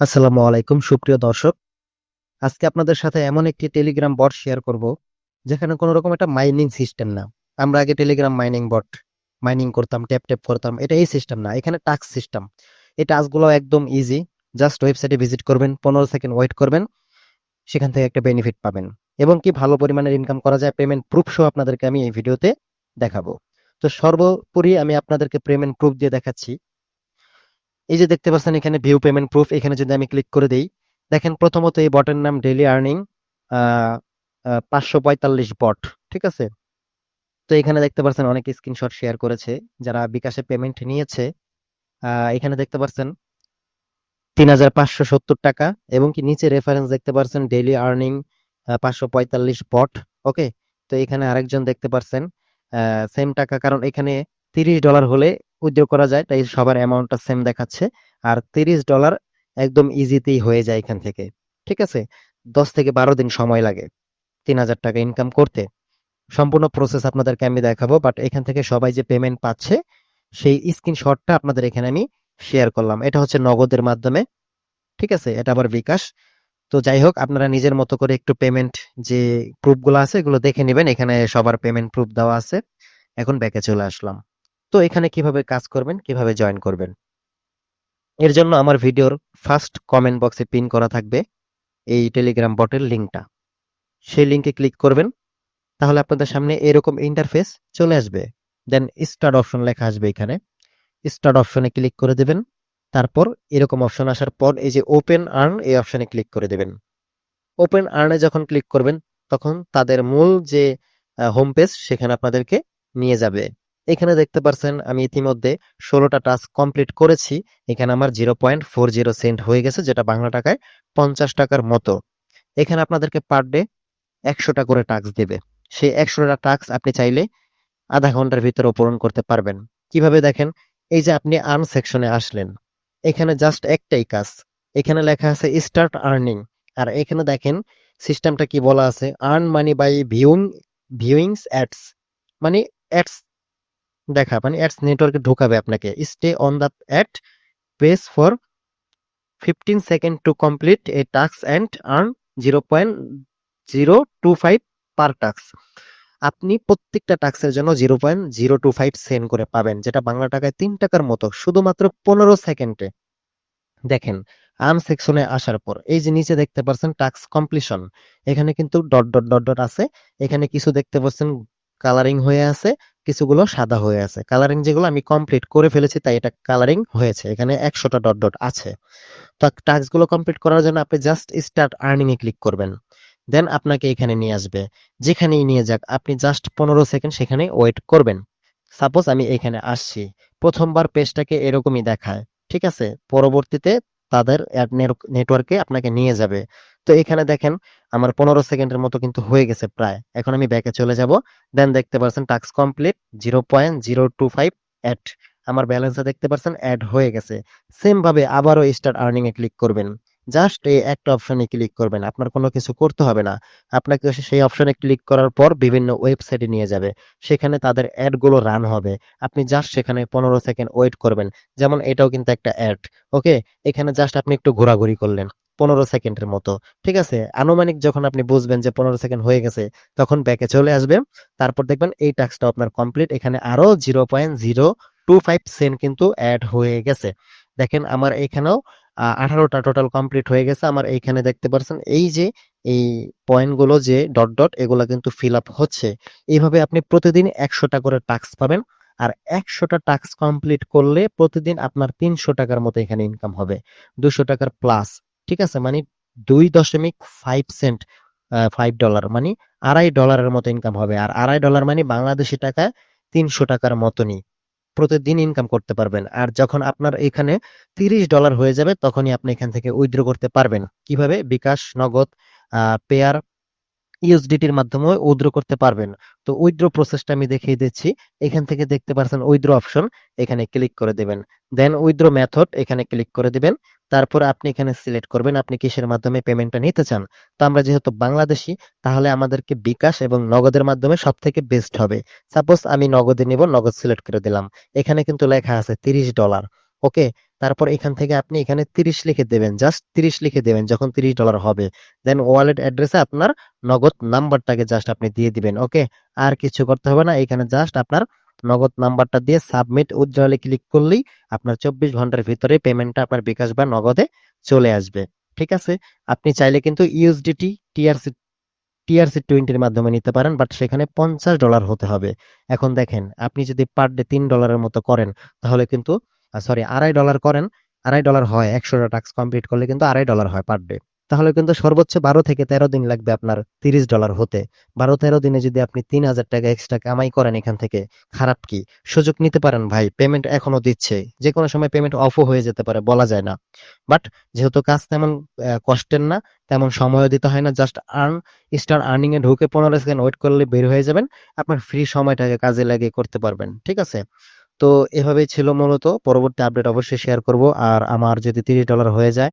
আসসালামু আলাইকুম সুপ্রিয় দর্শক। আজকে আপনাদের সাথে এমন একটি টেলিগ্রাম বট শেয়ার করব, যেখানে কোনো রকম একটা মাইনিং সিস্টেম না। আমরা আগে টেলিগ্রাম মাইনিং বট মাইনিং করতাম, ট্যাপ ট্যাপ করতাম। এটা এই সিস্টেম না, এখানে টাস্ক সিস্টেম। এই টাস্কগুলো একদম ইজি। জাস্ট ওয়েবসাইটে ভিজিট করবেন, 15 সেকেন্ড ওয়েট করবেন, সেখান থেকে একটা বেনিফিট পাবেন। এবং কি ভালো পরিমাণের ইনকাম করা যায়, পেমেন্ট প্রুফ সহ আপনাদেরকে আমি এই ভিডিওতে দেখাবো। তো সর্বোপরি আমি আপনাদেরকে পেমেন্ট প্রুফ দিয়ে দেখাচ্ছি। এই যে দেখতে পাচ্ছেন এখানে ভিউ পেমেন্ট প্রুফ, এখানে যদি আমি ক্লিক করে দেই, দেখেন প্রথমত এই বটের নাম ডেইলি আর্নিং 545 বট। ঠিক আছে। তো এখানে দেখতে পাচ্ছেন অনেক স্ক্রিনশট শেয়ার করেছে যারা বিকাশে পেমেন্ট নিয়েছে। এখানে দেখতে পাচ্ছেন 3570 টাকা, এবং কি নিচে রেফারেন্স দেখতে পাচ্ছেন ডেইলি আর্নিং 545 বট। ওকে। তো এখানে আরেকজন দেখতে পাচ্ছেন সেম টাকা, কারণ এখানে $30 হলে উইথড্র করা যায়, তাই সবার অ্যামাউন্টটা সেম দেখাচ্ছে। আর $30 একদম ইজিতেই হয়ে যায় এখান থেকে। ঠিক আছে। 10 থেকে 12 দিন সময় লাগে 3000 টাকা ইনকাম করতে। সম্পূর্ণ প্রসেস আপনাদেরকে আমি দেখাবো, বাট এখান থেকে সবাই যে পেমেন্ট পাচ্ছে সেই স্ক্রিনশটটা আপনাদের এখানে আমি শেয়ার করলাম। এটা হচ্ছে নগদের মাধ্যমে। ঠিক আছে, এটা আবার বিকাশ। তো যাই হোক, আপনারা নিজের মতো করে একটু পেমেন্ট যে প্রুফ গুলো আছে এগুলো দেখে নেবেন, এখানে সবার পেমেন্ট প্রুফ দেওয়া আছে। এখন ব্যাকে চলে আসলাম। তো এখানে কিভাবে কাজ করবেন, কিভাবে জয়েন করবেন, এর জন্য আমার ভিডিওর ফার্স্ট কমেন্ট বক্সে পিন করা থাকবে এই টেলিগ্রাম বটের লিঙ্কটা। সেই লিঙ্কে ক্লিক করবেন, তাহলে আপনাদের সামনে এরকম ইন্টারফেস চলে আসবে। দেন স্টার্ট অপশন লেখা আসবে এখানে। স্টার্ট অপশনে ক্লিক করে দেবেন। তারপর এরকম অপশন আসার পর এই যে ওপেন আর্ন, এই অপশনে ক্লিক করে দেবেন। ওপেন আর্নে যখন ক্লিক করবেন, তখন তাদের মূল যে হোম পেজ সেখানে আপনাদেরকে নিয়ে যাবে। এখানে দেখতে পাচ্ছেন আমি ইতিমধ্যে 16টা টাস্ক কমপ্লিট করেছি। এখানে আমার 0.40 সেন্ট হয়ে গেছে, যেটা বাংলা টাকায় 50 টাকার মতো। এখানে আপনাদেরকে পার ডে 100টা করে টাস্ক দেবে। সেই 100টা টাস্ক আপনি চাইলে আধা ঘন্টার ভিতরে পূরণ করতে পারবেন। কিভাবে দেখেন, এই যে আপনি আর্ন সেকশনে আসলেন, এখানে জাস্ট একটাই কাজ। এখানে লেখা আছে স্টার্ট আর্নিং। আর এখানে দেখেন সিস্টেমটা কি বলা আছে, earn money by viewings ads. মানে অ্যাডস দেখা, মানে অ্যাডস নেটওয়ার্কে ঢোকাবে আপনাকে। Stay on the ad page for 15 seconds to complete a task and earn 0.025 per task. আপনি প্রত্যেকটা টাস্কের জন্য 0.025 সেন্ট করে পাবেন, যেটা বাংলা টাকায় 3 টাকার মতো, শুধুমাত্র 15 সেকেন্ডে। দেখেন, আর্ন সেকশনে আসার পর এই যে নিচে দেখতে পাচ্ছেন টাস্ক কমপ্লিশন, এখানে কিন্তু ডট ডট ডট ডট আছে। এখানে কিছু দেখতে পাচ্ছেন কালারিং হয়ে আছে, কিছুগুলো সাদা হয়ে আছে। কালারিং যেগুলো আমি কমপ্লিট করে ফেলেছি তাই এটা কালারিং হয়েছে, এখানে 100টা ডট ডট আছে। তো টাস্ক গুলো কমপ্লিট করার জন্য আপনি জাস্ট স্টার্ট আর্নিং এ ক্লিক করবেন। দেন আপনাকে এখানে নিয়ে আসবে। যেখানেই নিয়ে যাক, আপনি জাস্ট 15 সেকেন্ড সেখানে ওয়েট করবেন। সাপোজ আমি এখানে আসছি, প্রথমবার পেজটাকে এরকমই দেখায়। ঠিক আছে। পরবর্তীতে তাদের নেটওয়ার্কে আপনাকে নিয়ে যাবে। তো এখানে দেখেন আমার 15 সেকেন্ডের মতো কিন্তু হয়ে গেছে প্রায়। এখন আমি ব্যাকে চলে যাব। দেন দেখতে পাচ্ছেন টাস্ক কমপ্লিট 0.025 অ্যাড। আমার ব্যালেন্সে দেখতে পাচ্ছেন অ্যাড হয়ে গেছে। সেম ভাবে আবারও স্টার্ট আর্নিং এ ক্লিক করবেন। জাস্ট এই একটা অপশনে ক্লিক করবেন, আপনার কোনো কিছু করতে হবে না। আপনাকে সেই অপশনে ক্লিক করার পর বিভিন্ন ওয়েবসাইটে নিয়ে যাবে, সেখানে তাদের অ্যাড গুলো রান হবে। আপনি জাস্ট সেখানে 15 সেকেন্ড ওয়েট করবেন। যেমন এটাও কিন্তু একটা অ্যাড। ওকে। এখানে জাস্ট আপনি একটু ঘোরাঘুরি করলেন 15 সেকেন্ডের মতো। ঠিক আছে। আনুমানিক যখন আপনি বুঝবেন যে 15 সেকেন্ড হয়ে গেছে, তখন ব্যাকে চলে আসবে। তারপর দেখবেন এই টাস্কটা আপনার কমপ্লিট, এখানে আরো 0.025 সেন্ট কিন্তু অ্যাড হয়ে গেছে। দেখেন আমার এখানেও 18টা টোটাল কমপ্লিট হয়ে গেছে। আমার এইখানে দেখতে পাচ্ছেন এই যে এই পয়েন্ট গুলো যে ডট ডট, এগুলা কিন্তু ফিল আপ হচ্ছে। এইভাবে আপনি প্রতিদিন 100টা করে টাস্ক পাবেন। আর 100টা টাস্ক কমপ্লিট করলে প্রতিদিন আপনার 300 টাকার মতো এখানে ইনকাম হবে, 200 টাকার প্লাস। ঠিক আছে, মানে 2.5 সেন্ট, $5 মানে $2.5 মতো ইনকাম হবে। আর $2.5 মানে বাংলাদেশি টাকায় 300 টাকার মতনই প্রতিদিন ইনকাম করতে পারবেন। আর যখন আপনার এখানে $30 হয়ে যাবে, তখনই আপনি এখান থেকে উইথড্র করতে পারবেন। কিভাবে? বিকাশ, নগদ, পেয়ার, ইউএসডিটির মাধ্যমে উইথড্র করতে পারবেন। তো উইথড্র প্রসেসটা আমি দেখিয়ে দিচ্ছি। এখান থেকে দেখতে পাচ্ছেন উইথড্র অপশন, এখানে ক্লিক করে দিবেন। দেন উইথড্র মেথড, এখানে ক্লিক করে দিবেন। তারপর আপনি এখানে সিলেক্ট করবেন আপনি কিসের মাধ্যমে পেমেন্টটা নিতে চান। তো আমরা যেহেতু বাংলাদেশি, তাহলে আমাদেরকে বিকাশ এবং নগদের মাধ্যমে সব থেকে বেস্ট হবে। সাপোজ আমি নগদে নিব, নগদ সিলেক্ট করে দিলাম। এখানে কিন্তু লেখা আছে $30। ওকে। তারপর এখান থেকে আপনি এখানে 30 লিখে দেবেন, জাস্ট 30 লিখে দেবেন যখন $30 হবে। দেন ওয়ালেট অ্যাড্রেসে আপনার নগদ নাম্বারটাকে জাস্ট আপনি দিয়ে দিবেন। ওকে, আর কিছু করতে হবে না, এখানে জাস্ট আপনার নগদ নাম্বারটা দিয়ে সাবমিট উইথড্রলে ক্লিক করলেই আপনার 24 ঘন্টার ভিতরে পেমেন্টটা আপনার বিকাশ বা নগদে চলে আসবে। ঠিক আছে, আপনি চাইলে কিন্তু ইউএসডিটি টিআরসি টিআরসি 20-র মাধ্যমে নিতে পারেন, বাট সেখানে $50 হতে হবে। এখন দেখেন, আপনি যদি পার ডে $3 মতো করেন, তাহলে কিন্তু সরি $2.5 করেন, $2.5 হয় 100টা টাস্ক কমপ্লিট করলে, কিন্তু $2.5 হয় পার ডে। তাহলে কিন্তু সর্বোচ্চ 12 থেকে 13 দিন লাগবে আপনার $30 হতে। 12-13 দিনে যদি আপনি $3,000 এক্সট্রা কামাই করেন এখান থেকে, খারাপ কি? সুযোগ নিতে পারেন ভাই, পেমেন্ট এখনো দিচ্ছে, যে কোনো সময় পেমেন্ট অফও হয়ে যেতে পারে, বলা যায় না। বাট যেহেতু কাজ তেমন কষ্টের না, তেমন সময়ও দিতে হয় না, জাস্ট স্টার আর্নিং এ ঢুকে 15 সেকেন্ড ওয়েট করলে বের হয়ে যাবেন, আপনার ফ্রি সময়টাকে কাজে লাগিয়ে করতে পারবেন। ঠিক আছে, তো এভাবেই ছিল মূলত। পরবর্তী আপডেট অবশ্যই শেয়ার করব, আর আমার যদি $30 হয়ে যায়